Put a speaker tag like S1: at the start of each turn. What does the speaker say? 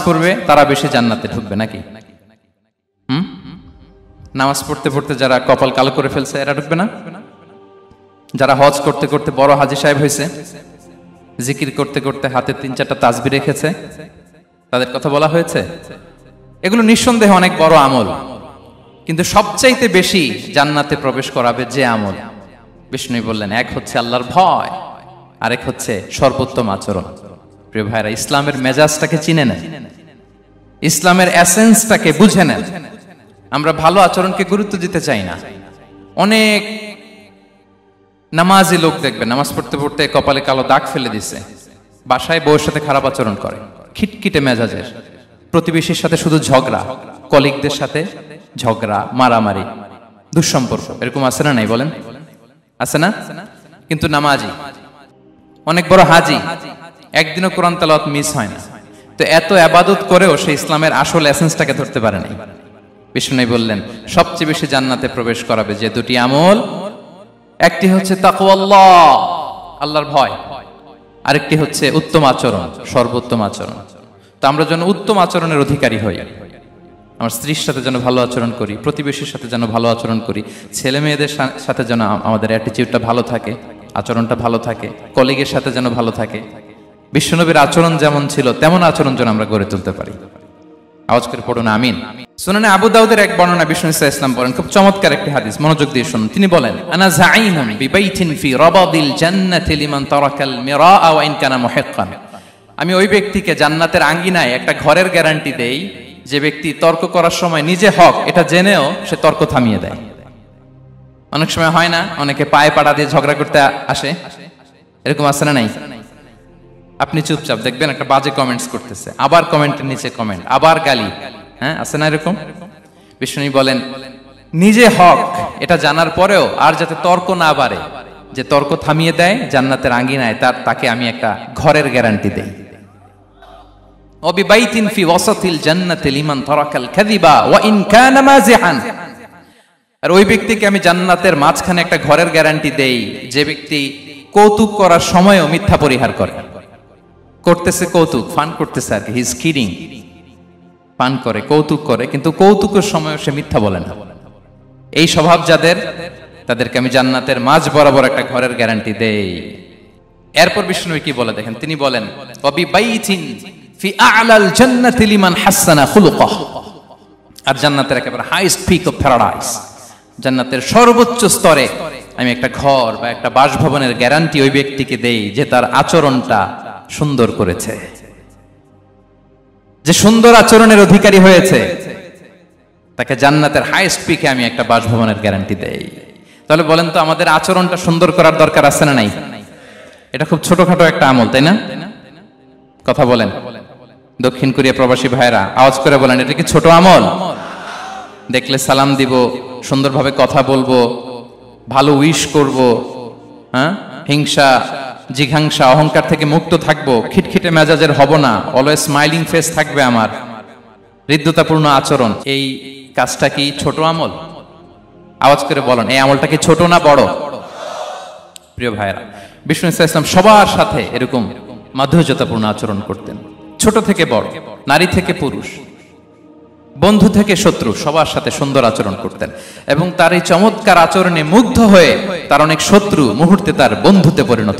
S1: পড়বে তারা বেশি জান্নাতে ঢুকবে নাকি? নামাজ পড়তে পড়তে যারা কপাল কালো করে ফেলছে এরা ঢুকবে না? যারা হজ করতে করতে বড় হাজী সাহেব হয়েছে, জিকির করতে করতে হাতে 3-4টা তাসবিহ রেখেছে, তাদের কথা বলা হয়েছে? এগুলো নিঃসন্দেহে অনেক বড় আমল, কিন্তু সবচাইতে বেশি জান্নাতে প্রবেশ করাবে যে আমল, বিষ্ণু বললেন, এক হচ্ছে আল্লাহর ভয়, আরেক হচ্ছে সর্বোত্তম আচরণ। প্রিয় ভাইরা, ইসলামের মেজাজটাকে চিনে নেন, ইসলামের এসেন্সটাকে বুঝে নেন। আমরা ভালো আচরণকে গুরুত্ব দিতে চাই না। অনেক নামাজি লোক দেখবেন নামাজ পড়তে পড়তে কপালে কালো দাগ ফেলে দিছে, বাসায় বউয়ের সাথে খারাপ আচরণ করে, খিটখিটে মেজাজের, প্রতিবেশীর সাথে শুধু ঝগড়া, কলিগদের সাথে ঝগড়া, মারামারি, দুঃসম্পর্ক, এরকম আছে না নাই বলেন? আছে না? কিন্তু নামাজি, অনেক বড় হাজি, একদিনও কোরআন তেলাওয়াত মিস হয় না, তো এত ইবাদত করেও সে ইসলামের আসল এসেন্সটাকে ধরতে পারে নাই। বিষ্ণু বললেন সবচেয়ে বেশি জান্নাতে প্রবেশ করাবে যে দুটি আমল, একটি হচ্ছে তাকওয়াল্লাহ, আল্লাহর ভয়, আরেকটি হচ্ছে উত্তম আচরণ, সর্বোত্তম আচরণ। তো আমরা যেন উত্তম আচরণের অধিকারী হই, আমার স্ত্রীর সাথে যেন ভালো আচরণ করি, প্রতিবেশীর সাথে যেন ভালো আচরণ করি, ছেলে মেয়েদের সাথে যেন আমাদের অ্যাটিটিউডটা ভালো থাকে, আচরণটা ভালো থাকে, কলিগের সাথে যেন ভালো থাকে। বিশ্বনবীর আচরণ যেমন ছিল তেমন আচরণ যেন আমরা গড়ে তুলতে পারি। আওয়াজ করে পড়ুন আমিন। সুনানে আবু দাউদের এক বর্ণনা বিষ্ণু ইসা ইসলাম বলেন, খুব চমৎকার একটি হাদিস, মনোযোগ দিয়ে শুনুন। তিনি বলেন, আনা যাঈমুন বিবাইতিন ফি রাবাদিল জান্নাতি লিমান তারাকাল মিরাআ ওয়া ইন কানা মুহিক্কান। আমি ওই ব্যক্তিকে জান্নাতের আঙ্গিনায় একটা ঘরের গ্যারান্টি দেই যে ব্যক্তি তর্ক করার সময় নিজে হক এটা জেনেও সে তর্ক থামিয়ে দেয়। অনেক সময় হয় না, অনেকে পায়ে পাড়া দিয়ে ঝগড়া করতে আসে, এরকম আছে না নাই? আপনি চুপচাপ দেখবেন একটা বাজে কমেন্টস করতেছে, আবার কমেন্টের নিচে কমেন্ট, আবার গালি, হ্যাঁ আছে না এরকম? বিষ্ণু বলেন নিজে হক এটা জানার পরেও আর যাতে তর্ক না বাড়ে, যে তর্ক থামিয়ে দেয় জান্নাতের আঙ্গিনায়, তাকে আমি একটা ঘরের গ্যারান্টি দেই। ওয়াবিবাইতিন ফি ওয়াসাতিল জান্নাতি লিমান তারাকাল কাযিবা ওয়া ইন কানা মাযিহান। আর ওই ব্যক্তিকে আমি জান্নাতের মাঝখানে একটা ঘরের গ্যারান্টি দেই যে ব্যক্তি কৌতুক করার সময়ও মিথ্যা পরিহার করে। করতেছে কৌতুক, ফান করতেছে আর কি, হি ইজ কিডিং, ফান করে, কৌতুক করে, কিন্তু কৌতুকের সময়ও সে মিথ্যা বলে না। এই স্বভাব যাদের, তাদেরকে আমি জান্নাতের মাঝ বরাবর একটা ঘরের গ্যারান্টি দেই। এরপর বিষ্ণু কি বলে দেখেন, তিনি বলেন ওয়াবিবাইতিন ফি আ'লাল জান্নাতি লিমান হাসানা খুলুকাহ। আর জান্নাতের একেবারে হাইস্ট পিক অফ প্যারাডাইস, জান্নাতের সর্বোচ্চ স্তরে আমি একটা ঘর বা একটা বাসভবনের গ্যারান্টি ওই ব্যক্তিকে দেই যে তার আচরণটা সুন্দর করেছে, যে সুন্দর আচরণের অধিকারী হয়েছে, তাকে জান্নাতের হাইস্ট পিকে আমি একটা বাসভবনের গ্যারান্টি দেই। তাহলে বলেন তো আমাদের আচরণটা সুন্দর করার দরকার আছে না নাই? এটা খুব ছোটখাটো একটা আমল, তাই না? কথা বলেন। দক্ষিণ কোরিয়া প্রবাসী ভাইরা আওয়াজ করে বলেন, এটা কি ছোট আমল? দেখলে সালাম দিব, সুন্দরভাবে কথা বলবো, ভালো উইশ করব, হ্যাঁ, হিংসা জিঘাংসা অহংকার থেকে মুক্ত থাকবো, খিটখিটে মেজাজের হব না, অলওয়েজ স্মাইলিং ফেস থাকবে আমার, হৃদ্যতাপূর্ণ আচরণ। এই কাজটা কি ছোট আমল? আওয়াজ করে বলেন, এই আমলটা কি ছোট না বড়? প্রিয় ভাইরা, বিষ্ণু ইসলাম সবার সাথে এরকম মাধুর্যতাপূর্ণ আচরণ করতেন, ছোট থেকে বড়, নারী থেকে পুরুষ, বন্ধু থেকে শত্রু, সবার সাথে সুন্দর আচরণ করতেন। এবং তার এই চমৎকার আচরণে মুগ্ধ হয়ে তার অনেক শত্রু মুহূর্তে তার বন্ধুতে পরিণত